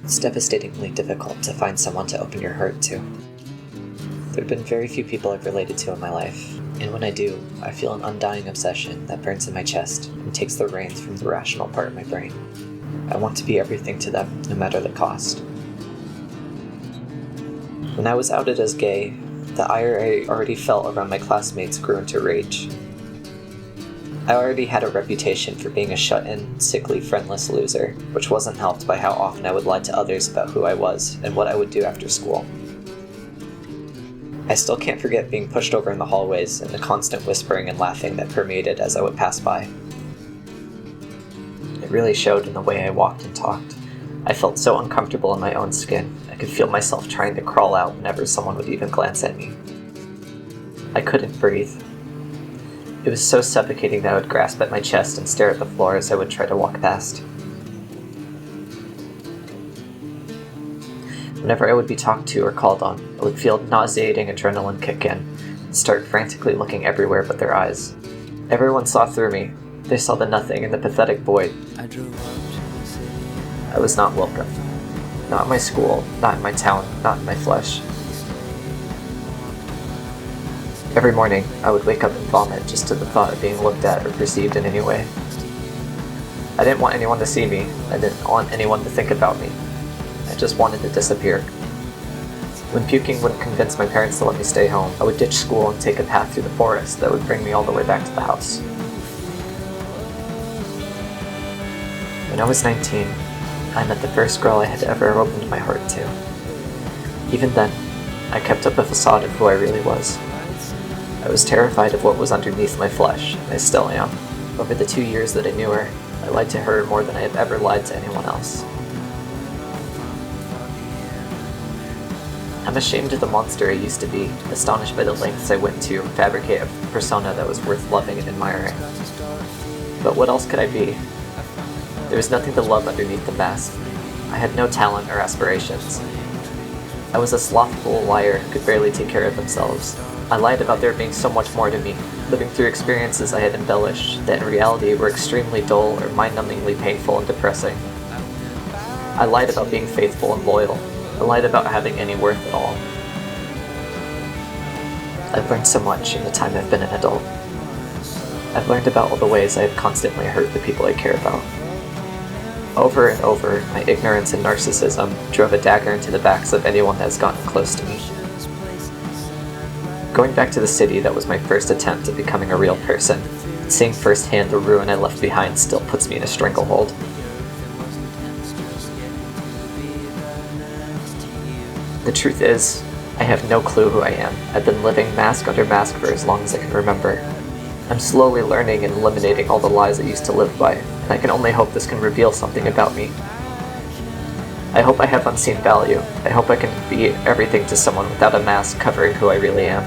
It's devastatingly difficult to find someone to open your heart to. There have been very few people I've related to in my life, and when I do, I feel an undying obsession that burns in my chest and takes the reins from the rational part of my brain. I want to be everything to them, no matter the cost. When I was outed as gay, the ire I already felt around my classmates grew into rage. I already had a reputation for being a shut-in, sickly, friendless loser, which wasn't helped by how often I would lie to others about who I was and what I would do after school. I still can't forget being pushed over in the hallways and the constant whispering and laughing that permeated as I would pass by. It really showed in the way I walked and talked. I felt so uncomfortable in my own skin, I could feel myself trying to crawl out whenever someone would even glance at me. I couldn't breathe. It was so suffocating that I would grasp at my chest and stare at the floor as I would try to walk past. Whenever I would be talked to or called on, I would feel nauseating adrenaline kick in and start frantically looking everywhere but their eyes. Everyone saw through me. They saw the nothing and the pathetic void. I was not welcome. Not in my school, not in my town, not in my flesh. Every morning, I would wake up and vomit just to the thought of being looked at or perceived in any way. I didn't want anyone to see me. I didn't want anyone to think about me. I just wanted to disappear. When puking wouldn't convince my parents to let me stay home, I would ditch school and take a path through the forest that would bring me all the way back to the house. When I was 19, I met the first girl I had ever opened my heart to. Even then, I kept up a facade of who I really was. I was terrified of what was underneath my flesh, and I still am. Over the 2 years that I knew her, I lied to her more than I have ever lied to anyone else. I'm ashamed of the monster I used to be, astonished by the lengths I went to fabricate a persona that was worth loving and admiring. But what else could I be? There was nothing to love underneath the mask. I had no talent or aspirations. I was a slothful liar who could barely take care of themselves. I lied about there being so much more to me, living through experiences I had embellished that in reality were extremely dull or mind-numbingly painful and depressing. I lied about being faithful and loyal. I lied about having any worth at all. I've learned so much in the time I've been an adult. I've learned about all the ways I have constantly hurt the people I care about. Over and over, my ignorance and narcissism drove a dagger into the backs of anyone that has gotten close to me. Going back to the city that was my first attempt at becoming a real person, seeing firsthand the ruin I left behind still puts me in a stranglehold. The truth is, I have no clue who I am. I've been living mask under mask for as long as I can remember. I'm slowly learning and eliminating all the lies I used to live by, and I can only hope this can reveal something about me. I hope I have unseen value. I hope I can be everything to someone without a mask covering who I really am.